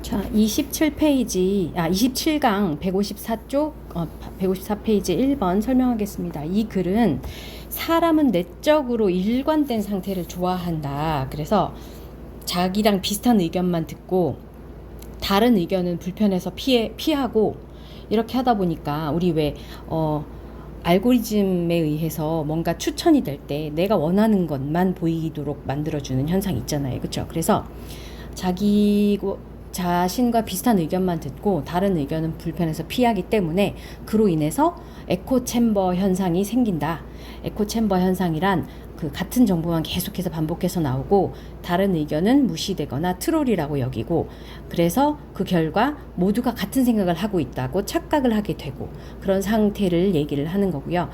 자, 27강 154쪽, 154페이지 1번 설명하겠습니다. 이 글은 사람은 내적으로 일관된 상태를 좋아한다. 그래서 자기랑 비슷한 의견만 듣고 다른 의견은 불편해서 피하고 이렇게 하다 보니까 우리 알고리즘에 의해서 뭔가 추천이 될 때 내가 원하는 것만 보이도록 만들어주는 현상이 있잖아요. 그렇죠? 그래서 자신과 비슷한 의견만 듣고 다른 의견은 불편해서 피하기 때문에 그로 인해서 에코챔버 현상이 생긴다. 에코챔버 현상이란 그 같은 정보만 계속해서 반복해서 나오고 다른 의견은 무시되거나 트롤이라고 여기고, 그래서 그 결과 모두가 같은 생각을 하고 있다고 착각을 하게 되고 그런 상태를 얘기를 하는 거고요.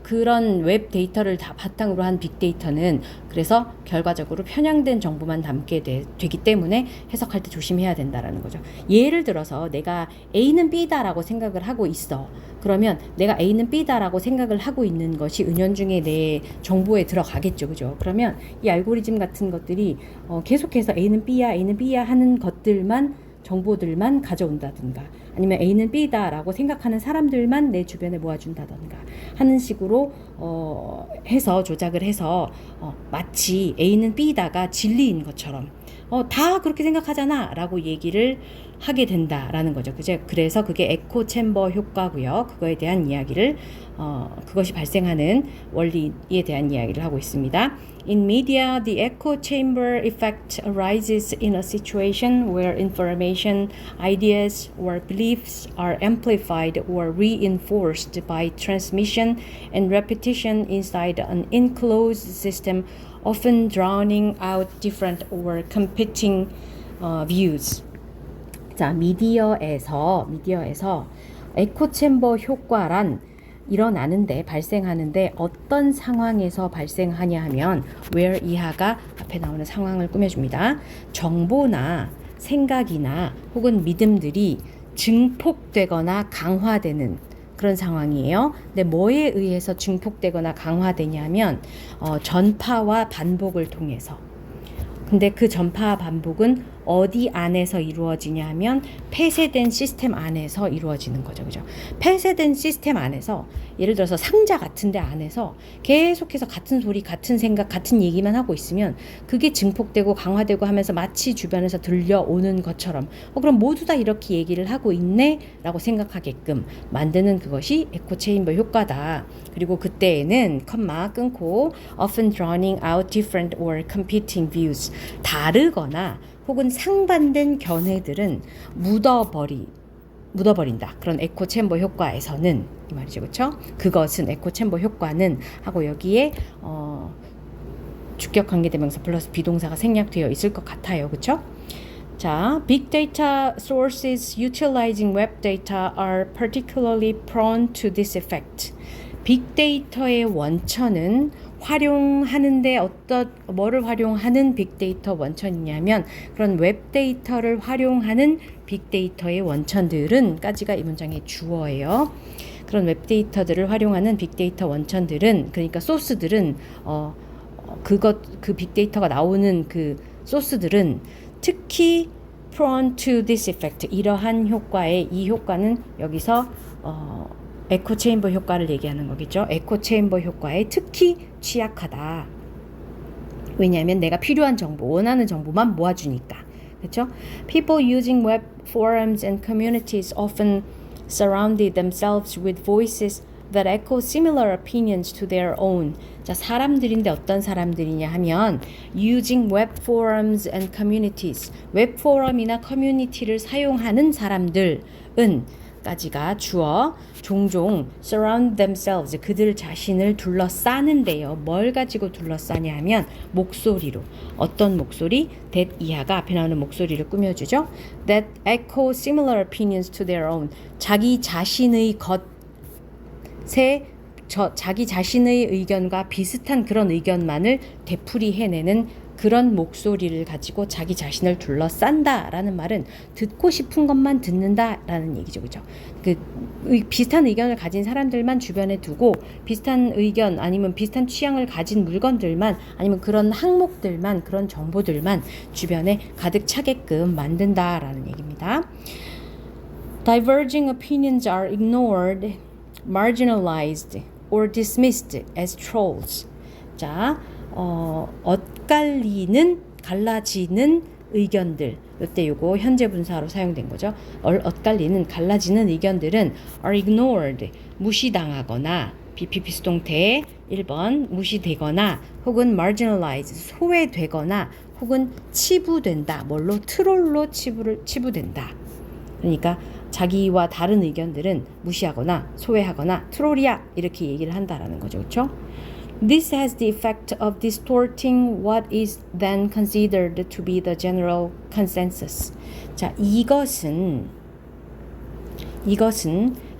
그런 웹 데이터를 다 바탕으로 한 빅데이터는 그래서 결과적으로 편향된 정보만 담게 되기 때문에 해석할 때 조심해야 된다라는 거죠. 예를 들어서 내가 A는 B다라고 생각을 하고 있어. 그러면 내가 A는 B다라고 생각을 하고 있는 것이 은연중에 내 정보에 들어가겠죠. 그죠? 그러면 이 알고리즘 같은 것들이 계속해서 A는 B야, A는 B야 하는 정보들만 가져온다든가, 아니면 A는 B다라고 생각하는 사람들만 내 주변에 모아준다든가 하는 식으로 해서 조작을 해서 마치 A는 B다가 진리인 것처럼 다 그렇게 생각하잖아 라고 얘기를 하게 된다라는 거죠. 그래서 그게 에코챔버 효과고요. 그거에 대한 이야기를 그것이 발생하는 원리에 대한 이야기를 하고 있습니다. In media, the echo chamber effect arises in a situation where information, ideas, or beliefs are amplified or reinforced by transmission and repetition inside an enclosed system, often drowning out different or competing views. 자, 미디어에서 에코챔버 효과란 발생하는데 어떤 상황에서 발생하냐 하면 where 이하가 앞에 나오는 상황을 꾸며줍니다. 정보나 생각이나 혹은 믿음들이 증폭되거나 강화되는 그런 상황이에요. 근데 뭐에 의해서 증폭되거나 강화되냐면 전파와 반복을 통해서. 근데 그 전파와 반복은 어디 안에서 이루어지냐 하면 폐쇄된 시스템 안에서 이루어지는 거죠. 그죠? 폐쇄된 시스템 안에서, 예를 들어서 상자 같은 데 안에서 계속해서 같은 소리, 같은 생각, 같은 얘기만 하고 있으면 그게 증폭되고 강화되고 하면서 마치 주변에서 들려오는 것처럼 그럼 모두 다 이렇게 얘기를 하고 있네 라고 생각하게끔 만드는 그것이 에코체인버 효과다. 그리고 그때에는 끊고 often drowning out different or competing views, 다르거나 혹은 상반된 견해들은 묻어버린다. 그런 에코챔버 효과에서는 이 말이죠. 그렇죠? 그것은 에코챔버 효과는 하고 여기에 주격 관계대명사 플러스 비동사가 생략되어 있을 것 같아요. 그렇죠? 자, big data sources utilizing web data are particularly prone to this effect. 빅데이터의 원천은 활용하는데 뭐를 활용하는 빅데이터 원천이냐면 그런 웹데이터를 활용하는 빅데이터의 원천들은 까지가 이 문장의 주어예요. 그런 웹데이터들을 활용하는 빅데이터 원천들은, 그러니까 소스들은 그 빅데이터가 나오는 그 소스들은 특히 prone to this effect, 이러한 이 효과는 여기서 에코체인버 효과를 얘기하는 거겠죠. 에코체인버 효과에 특히 취약하다. 왜냐하면 내가 필요한 정보, 원하는 정보만 모아주니까. 그렇죠? People using web forums and communities often surround themselves with voices that echo similar opinions to their own. 자, 사람들인데 어떤 사람들이냐 하면 using web forums and communities, 웹 포럼이나 커뮤니티를 사용하는 사람들은 까지가 주어, 종종 surround themselves, 그들 자신을 둘러싸는데요. 뭘 가지고 둘러싸냐 하면 목소리로. 어떤 목소리? that 이하가 앞에 나오는 목소리를 꾸며주죠. that echo similar opinions to their own, 자기 자신의 의견과 비슷한 그런 의견만을 되풀이해내는 그런 목소리를 가지고 자기 자신을 둘러싼다라는 말은 듣고 싶은 것만 듣는다라는 얘기죠. 그죠? 비슷한 의견을 가진 사람들만 주변에 두고 비슷한 의견 아니면 비슷한 취향을 가진 물건들만 아니면 그런 항목들만 그런 정보들만 주변에 가득 차게끔 만든다라는 얘기입니다. Diverging opinions are ignored, marginalized, or dismissed as trolls. 자, 갈라지는 의견들. 이때 요거 현재 분사로 사용된 거죠. 갈라지는 의견들은 are ignored, 무시당하거나 BPP 수동태 1번 무시되거나 혹은 marginalized, 소외되거나 혹은 치부된다. 트롤로 치부된다. 그러니까 자기와 다른 의견들은 무시하거나 소외하거나 트롤이야 이렇게 얘기를 한다라는 거죠. 그렇죠? This has the effect of distorting what is then considered to be the general consensus. 자, 이것은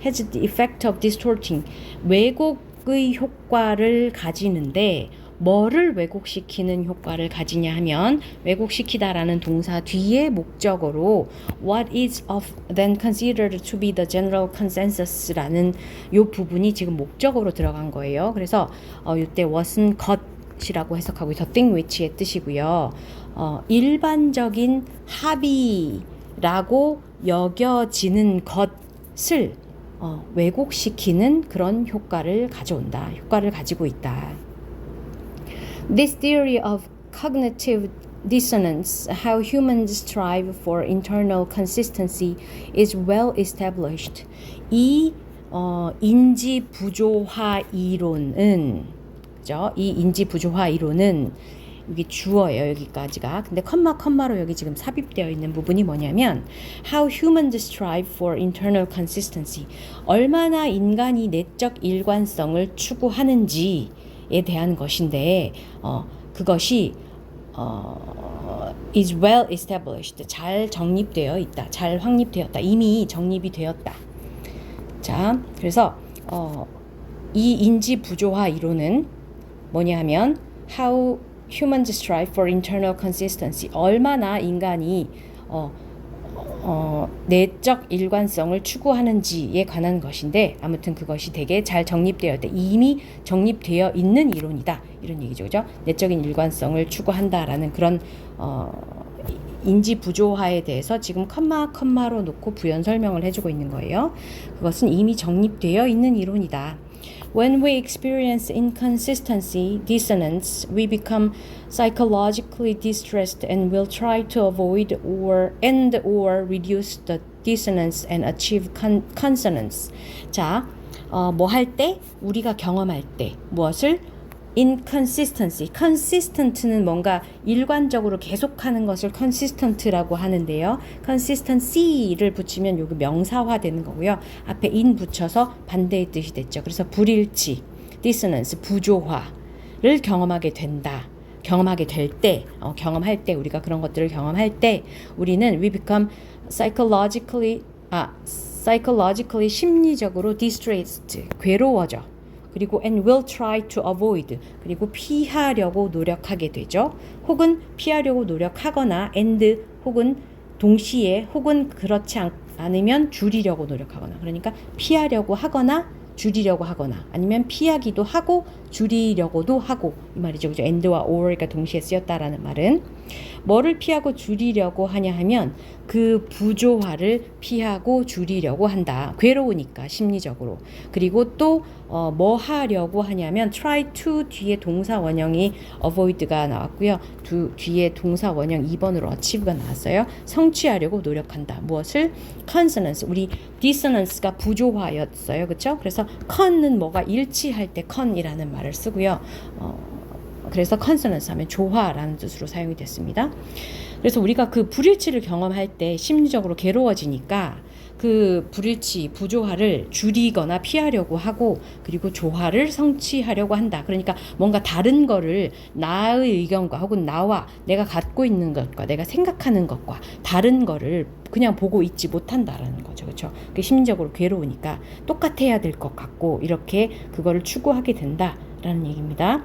has the effect of distorting, 왜곡의 효과를 가지는데 뭐를 왜곡시키는 효과를 가지냐 하면 왜곡시키다라는 동사 뒤에 목적어로 what is of then considered to be the general consensus라는 요 부분이 지금 목적어로 들어간 거예요. 그래서 이때 what은 것이라고 해석하고 the thing which의 뜻이고요. 일반적인 합의라고 여겨지는 것을 왜곡시키는 그런 효과를 가지고 있다. This theory of cognitive dissonance, how humans strive for internal consistency, is well established. 이 인지 부조화 이론은, 그죠? 이 인지 부조화 이론은 여기 주어예요, 여기까지가. 근데 컴마로 여기 지금 삽입되어 있는 부분이 뭐냐면 how humans strive for internal consistency, 얼마나 인간이 내적 일관성을 추구하는지에 대한 것인데 그것이 is well established, 잘 정립되어 있다, 잘 확립되었다, 이미 정립이 되었다. 자, 그래서 이 인지 부조화 이론은 뭐냐 하면 how humans strive for internal consistency, 얼마나 인간이 내적 일관성을 추구하는지에 관한 것인데 아무튼 그것이 되게 잘 정립되어 있다. 이미 정립되어 있는 이론이다. 이런 얘기죠. 그죠? 내적인 일관성을 추구한다라는 그런 인지 부조화에 대해서 지금 컴마로 놓고 부연 설명을 해주고 있는 거예요. 그것은 이미 정립되어 있는 이론이다. When we experience inconsistency, dissonance, we become psychologically distressed and will try to avoid or reduce the dissonance and achieve consonance. 자, 뭐 할 때? 우리가 경험할 때 무엇을? inconsistency. consistent는 뭔가 일관적으로 계속하는 것을 consistent라고 하는데요. consistency를 붙이면 여기 명사화 되는 거고요. 앞에 in 붙여서 반대의 뜻이 됐죠. 그래서 불일치, dissonance, 부조화를 경험하게 된다. 경험하게 될 때, 경험할 때, 우리가 그런 것들을 경험할 때 우리는 we become psychologically 심리적으로 distressed, 괴로워져. 그리고 and will try to avoid, 그리고 피하려고 노력하게 되죠. 혹은 피하려고 노력하거나 and 혹은 동시에 혹은 그렇지 않으면 줄이려고 노력하거나, 그러니까 피하려고 하거나 줄이려고 하거나 아니면 피하기도 하고 줄이려고도 하고 이 말이죠. 그죠? and와 or가 동시에 쓰였다라는 말은 뭐를 피하고 줄이려고 하냐 하면 그 부조화를 피하고 줄이려고 한다. 괴로우니까 심리적으로. 그리고 또 뭐 하려고 하냐면 try to 뒤에 동사 원형이 avoid가 나왔고요. 뒤에 동사 원형 2번으로 achieve가 나왔어요. 성취하려고 노력한다. 무엇을? consonance. 우리 dissonance가 부조화였어요. 그렇죠? 그래서 con은 뭐가 일치할 때 con이라는 말을 쓰고요. 그래서 consonance 하면 조화라는 뜻으로 사용이 됐습니다. 그래서 우리가 그 불일치를 경험할 때 심리적으로 괴로워지니까 그 불일치, 부조화를 줄이거나 피하려고 하고 그리고 조화를 성취하려고 한다. 그러니까 뭔가 다른 거를 나의 의견과 혹은 나와 내가 갖고 있는 것과 내가 생각하는 것과 다른 거를 그냥 보고 있지 못한다라는 거죠. 그렇죠? 심리적으로 괴로우니까 똑같아야 될 것 같고 이렇게 그거를 추구하게 된다라는 얘기입니다.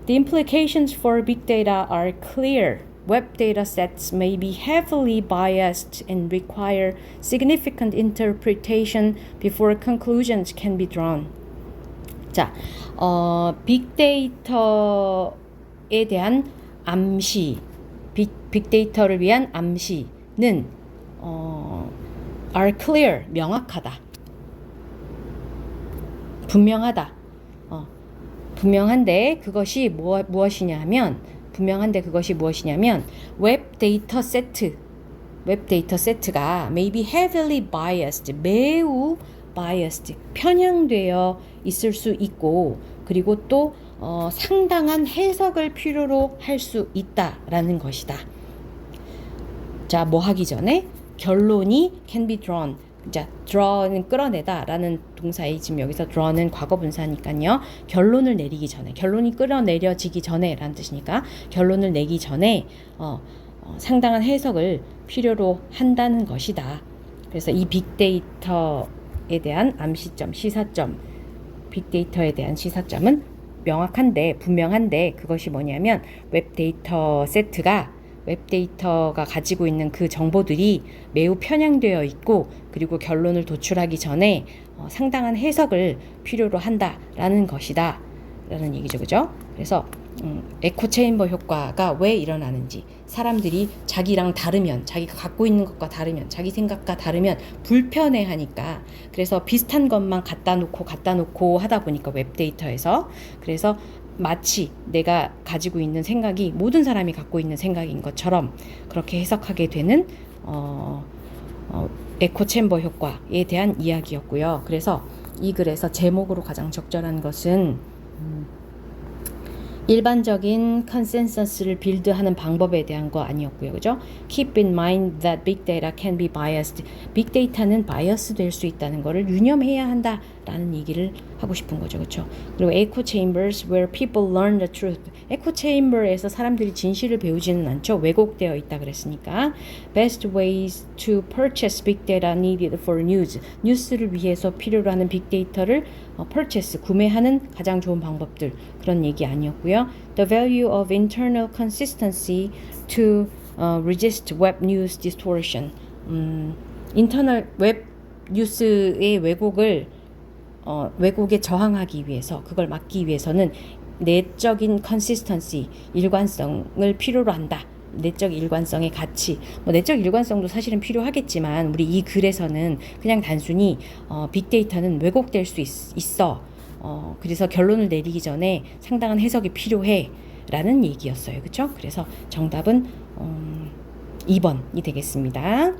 The implications for big data are clear. Web data sets may be heavily biased and require significant interpretation before conclusions can be drawn. 자, 빅데이터에 대한 암시, 빅데이터를 위한 암시는 are clear, 명확하다, 분명하다. 분명한데 그것이 무엇이냐면 웹 데이터 세트가 may be heavily biased, 매우 biased, 편향되어 있을 수 있고, 그리고 또 상당한 해석을 필요로 할 수 있다라는 것이다. 자, 뭐 하기 전에 결론이 can be drawn. 자, draw는 끌어내다 라는 동사에 지금 여기서 draw는 과거분사니까요. 결론을 내리기 전에, 결론이 끌어내려지기 전에 라는 뜻이니까 결론을 내기 전에 상당한 해석을 필요로 한다는 것이다. 그래서 이 빅데이터에 대한 암시점, 시사점, 빅데이터에 대한 시사점은 명확한데, 분명한데 그것이 뭐냐면 웹데이터가 가지고 있는 그 정보들이 매우 편향되어 있고, 그리고 결론을 도출하기 전에 상당한 해석을 필요로 한다라는 것이다 라는 얘기죠. 그죠? 그래서 에코체인버 효과가 왜 일어나는지, 사람들이 자기랑 다르면, 자기가 갖고 있는 것과 다르면, 자기 생각과 다르면 불편해하니까, 그래서 비슷한 것만 갖다 놓고 하다 보니까 웹데이터에서, 그래서 마치 내가 가지고 있는 생각이 모든 사람이 갖고 있는 생각인 것처럼 그렇게 해석하게 되는 에코챔버 효과에 대한 이야기였고요. 그래서 이 글에서 제목으로 가장 적절한 것은 일반적인 컨센서스를 빌드하는 방법에 대한 거 아니었고요. 그죠? Keep in mind that big data can be biased. 빅데이터는 바이어스 될 수 있다는 거를 유념해야 한다라는 얘기를 하고 싶은 거죠. 그렇죠? 그리고 echo chambers where people learn the truth. echo chamber에서 사람들이 진실을 배우지는 않죠. 왜곡되어 있다 그랬으니까. Best ways to purchase big data needed for news. 뉴스를 위해서 필요로 하는 빅데이터를 purchase, 구매하는 가장 좋은 방법들, 그런 얘기 아니었고요. The value of internal consistency to resist web news distortion. 인터널 웹 뉴스의 왜곡에 저항하기 위해서, 그걸 막기 위해서는 내적인 consistency, 일관성을 필요로 한다. 내적 일관성의 가치, 내적 일관성도 사실은 필요하겠지만, 우리 이 글에서는 그냥 단순히 빅데이터는 왜곡될 수 있어. 그래서 결론을 내리기 전에 상당한 해석이 필요해 라는 얘기였어요. 그렇죠? 그래서 정답은 2번이 되겠습니다.